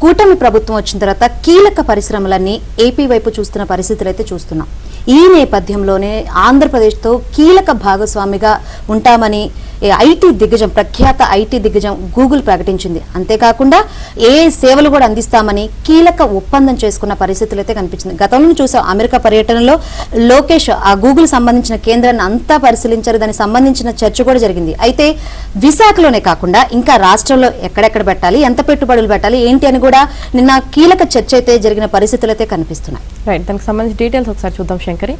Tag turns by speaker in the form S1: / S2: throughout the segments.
S1: కూటమి ప్రభుత్వం వచ్చిన తర్వాత కీలక పరిశ్రమలన్నీ ఏపీ వైపు చూస్తున్న పరిస్థితులు అయితే చూస్తున్నాం. ఈ నేపథ్యంలోనే ఆంధ్రప్రదేశ్తో కీలక భాగస్వామిగా ఉంటామని ఐటీ దిగ్గజం, ప్రఖ్యాత ఐటీ దిగ్గజం గూగుల్ ప్రకటించింది. అంతేకాకుండా సేవలు కూడా అందిస్తామని కీలక ఒప్పందం చేసుకున్న పరిస్థితులు అయితే కనిపించింది. గతంలో చూసాం అమెరికా పర్యటనలో లోకేష్ ఆ గూగుల్ సంబంధించిన కేంద్రాన్ని అంతా పరిశీలించారు. దానికి సంబంధించిన చర్చ కూడా జరిగింది. అయితే విశాఖలోనే కాకుండా ఇంకా రాష్ట్రంలో ఎక్కడెక్కడ పెట్టాలి, ఎంత పెట్టుబడులు పెట్టాలి ఏంటి అని కూడా నిన్న కీలక చర్చ అయితే జరిగిన పరిస్థితులు అయితే కనిపిస్తున్నాయి.
S2: దానికి సంబంధించి డీటెయిల్స్ ఒకసారి చూద్దాం శంకరి.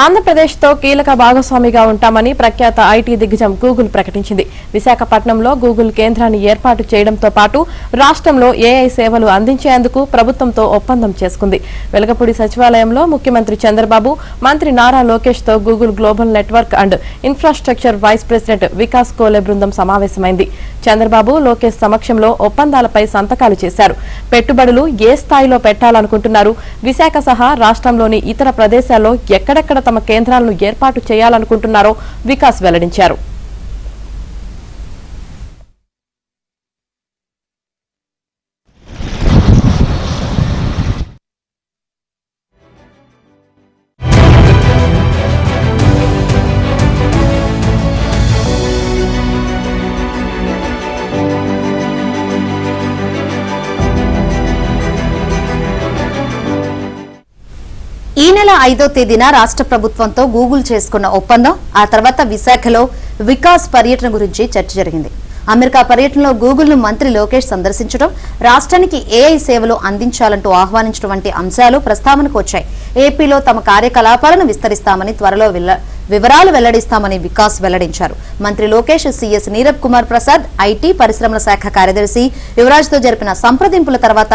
S2: ఆంధ్రప్రదేశ్తో కీలక భాగస్వామిగా ఉంటామని ప్రఖ్యాత ఐటీ దిగ్గజం గూగుల్ ప్రకటించింది. విశాఖపట్నంలో గూగుల్ కేంద్రాన్ని ఏర్పాటు చేయడంతో పాటు రాష్ట్రంలో ఏఐ సేవలు అందించేందుకు ప్రభుత్వంతో ఒప్పందం చేసుకుంది. వెలగపూడి సచివాలయంలో ముఖ్యమంత్రి చంద్రబాబు, మంత్రి నారా లోకేష్ తో Google global network and infrastructure vice president Vikas Kole బృందం సమావేశమైంది. చంద్రబాబు, లోకేష్ సమక్షంలో ఒప్పందాలపై సంతకాలు చేశారు. పెట్టుబడులు ఏ స్థాయిలో పెట్టాలనుకుంటున్నారు, విశాఖ సహా రాష్ట్రంలోని ఇతర ప్రదేశాల్లో ఎక్కడెక్కడ తమ కేంద్రాలను ఏర్పాటు చేయాలనుకుంటున్నారో వికాస్ వెల్లడించారు.
S1: ఈ నెల 5వ తేదీన రాష్ట్ర ప్రభుత్వంతో గూగుల్ చేసుకున్న ఒప్పందం, ఆ తర్వాత విశాఖలో వికాస్ పర్యటన గురించి చర్చ జరిగింది. అమెరికా పర్యటనలో గూగుల్ ను మంత్రి లోకేష్ సందర్శించడం, రాష్ట్రానికి ఏఐ సేవలు అందించాలంటూ ఆహ్వానించడం వంటి అంశాలు ప్రస్తావనకు వచ్చాయి. ఏపీలో తమ కార్యకలాపాలను విస్తరిస్తామని, త్వరలో వివరాలు వెల్లడిస్తామని వికాస్ వెల్లడించారు. మంత్రి లోకేష్ సీఎస్ నీరబ్ కుమార్ ప్రసాద్, ఐటీ పరిశ్రమల శాఖ కార్యదర్శి యువరాజ్ తో జరిపిన సంప్రదింపుల తర్వాత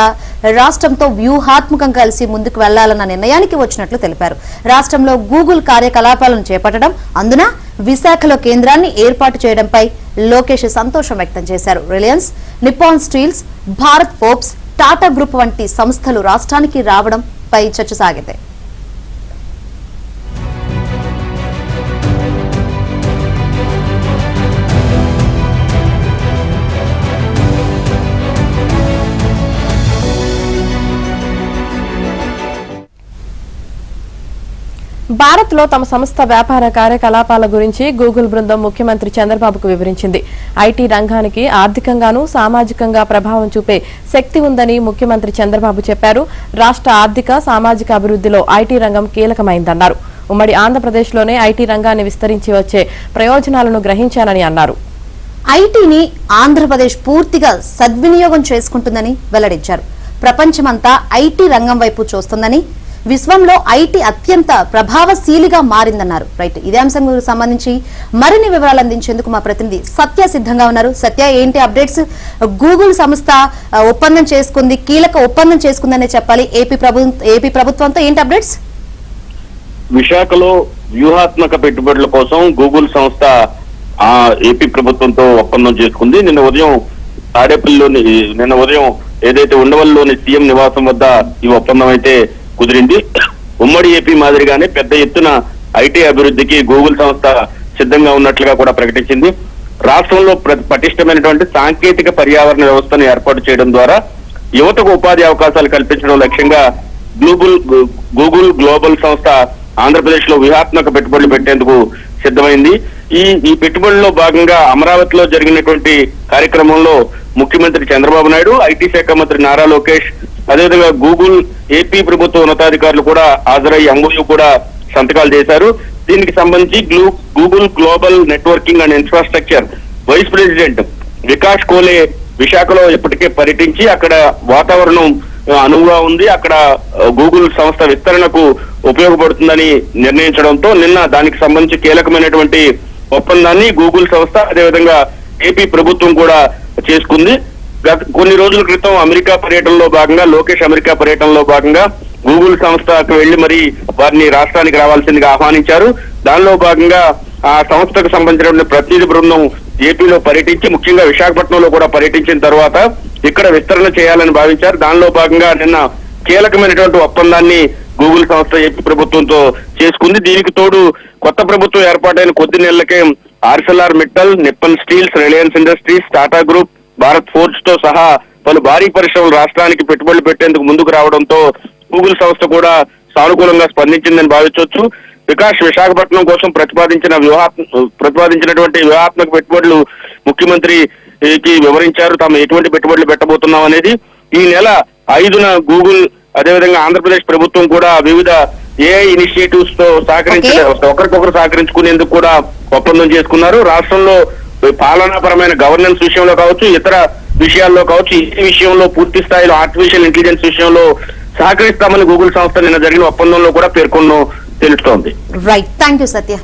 S1: రాష్ట్రంతో వ్యూహాత్మకంగా కలిసి ముందుకు వెళ్లాలన్న నిర్ణయానికి వచ్చినట్లు తెలిపారు. రాష్ట్రంలో గూగుల్ కార్యకలాపాలను చేపట్టడం, అందున విశాఖలో కేంద్రాన్ని ఏర్పాటు చేయడంపై లోకేష్ సంతోషం వ్యక్తం చేశారు. Reliance, Nippon Steels, Bharat Forbes, Tata group వంటి సంస్థలు రాష్ట్రానికి రావడంపై చర్చ సాగింది.
S2: భారత్ లో తమ సంస్థ వ్యాపార కార్యకలాపాల గురించి గూగుల్ బృందం ముఖ్యమంత్రి చంద్రబాబుకు వివరించింది. ఐటీ రంగానికి ఆర్థికంగానూ సామాజికంగా ప్రభావం చూపే శక్తి ఉందని ముఖ్యమంత్రి చంద్రబాబు చెప్పారు. రాష్ట్ర ఆర్థిక, సామాజిక అభివృద్ధిలో ఐటీ రంగం కీలకమైందన్నారు. ఉమ్మడి ఆంధ్రప్రదేశ్లోనే ఐటీ రంగాన్ని విస్తరించి వచ్చే ప్రయోజనాలను గ్రహించాలని అన్నారు.
S1: ఐటీని ఆంధ్రప్రదేశ్ పూర్తిగా సద్వినియోగం చేసుకుంటుందని వెల్లడించారు. ప్రపంచమంతా ఐటీ రంగం వైపు చూస్తుందని, విశ్వంలో ఐటీ అత్యంత ప్రభావశీలిగా మారిందన్నారు. రైట్, ఇదే అంశం సంబంధించి మరిన్ని వివరాలు అందించేందుకు మా ప్రతినిధి సత్య సిద్ధంగా ఉన్నారు. సత్య, ఏంటి అప్డేట్స్? గూగుల్ సంస్థ ఒప్పందం చేసుకుంది, కీలక ఒప్పందం చేసుకుందనే చెప్పాలి ఏపీ ప్రభుత్వంతో. ఏంటి అప్డేట్స్?
S3: విశాఖలో వ్యూహాత్మక పెట్టుబడుల కోసం గూగుల్ సంస్థ ఏపీ ప్రభుత్వంతో ఒప్పందం చేసుకుంది. నిన్న ఉదయం ఏదైతే ఉండవల్లిలోని సీఎం నివాసం వద్ద ఈ ఒప్పందం అయితే కుదిరింది. ఉమ్మడి ఏపీ మాదిరిగానే పెద్ద ఎత్తున ఐటీ అభివృద్ధికి గూగుల్ సంస్థ సిద్ధంగా ఉన్నట్లుగా కూడా ప్రకటించింది. రాష్ట్రంలో పటిష్టమైనటువంటి సాంకేతిక పర్యావరణ వ్యవస్థను ఏర్పాటు చేయడం ద్వారా యువతకు ఉపాధి అవకాశాలు కల్పించడం లక్ష్యంగా గూగుల్ గ్లోబల్ సంస్థ ఆంధ్రప్రదేశ్ లో వ్యూహాత్మక పెట్టుబడులు పెట్టేందుకు సిద్ధమైంది. ఈ పెట్టుబడుల్లో భాగంగా అమరావతిలో జరిగినటువంటి కార్యక్రమంలో ముఖ్యమంత్రి చంద్రబాబు నాయుడు, ఐటీ శాఖ మంత్రి నారా లోకేష్, అదేవిధంగా గూగుల్ ఏపీ ప్రభుత్వ ఉన్నతాధికారులు కూడా హాజరై ఎంఓయూ కూడా సంతకాలు చేశారు. దీనికి సంబంధించి Google global networking and infrastructure vice president Vikas Kole విశాఖలో ఇప్పటికే పర్యటించి అక్కడ వాతావరణం అనువుగా ఉంది, అక్కడ గూగుల్ సంస్థ విస్తరణకు ఉపయోగపడుతుందని నిర్ణయించడంతో నిన్న దానికి సంబంధించి కీలకమైనటువంటి ఒప్పందాన్ని గూగుల్ సంస్థ అదేవిధంగా ఏపీ ప్రభుత్వం కూడా చేసుకుంది. కొన్ని రోజుల క్రితం అమెరికా పర్యటనలో భాగంగా లోకేష్ అమెరికా పర్యటనలో భాగంగా గూగుల్ సంస్థకు వెళ్లి మరి వారిని రాష్ట్రానికి రావాల్సిందిగా ఆహ్వానించారు. దానిలో భాగంగా ఆ సంస్థకు సంబంధించిన ప్రతినిధి బృందం ఏపీలో పర్యటించి ముఖ్యంగా విశాఖపట్నంలో కూడా పర్యటించిన తర్వాత ఇక్కడ విస్తరణ చేయాలని భావించారు. దానిలో భాగంగా నిన్న కీలకమైనటువంటి ఒప్పందాన్ని గూగుల్ సంస్థ ఏపీ ప్రభుత్వంతో చేసుకుంది. దీనికి తోడు కొత్త ప్రభుత్వం ఏర్పాటైన కొద్ది నెలలకే Arcelor Mittal, Nippon Steels, Reliance Industries, Tata group, Bharat Forge తో సహా పలు భారీ పరిశ్రమలు రాష్ట్రానికి పెట్టుబడులు పెట్టేందుకు ముందుకు రావడంతో గూగుల్ సంస్థ కూడా సానుకూలంగా స్పందించిందని భావించవచ్చు. విశాఖపట్నం కోసం ప్రతిపాదించినటువంటి వ్యూహాత్మక పెట్టుబడులు ముఖ్యమంత్రికి వివరించారు. తాము ఎటువంటి పెట్టుబడులు పెట్టబోతున్నాం అనేది. ఈ నెల 5న గూగుల్ అదేవిధంగా ఆంధ్రప్రదేశ్ ప్రభుత్వం కూడా వివిధ ఏఐ ఇనిషియేటివ్స్ తో ఒకరికొకరు సహకరించుకునేందుకు కూడా ఒప్పందం చేసుకున్నారు. రాష్ట్రంలో పాలనాపరమైన గవర్నెన్స్ విషయంలో కావచ్చు, ఇతర విషయాల్లో కావచ్చు, ఈ విషయంలో పూర్తి స్థాయిలో ఆర్టిఫిషియల్ ఇంటెలిజెన్స్ విషయంలో సహకరిస్తామని గూగుల్ సంస్థ నిన్న జరిగిన ఒప్పందంలో కూడా పేర్కొన్న తెలుస్తోంది.
S1: Right, thank you Satya.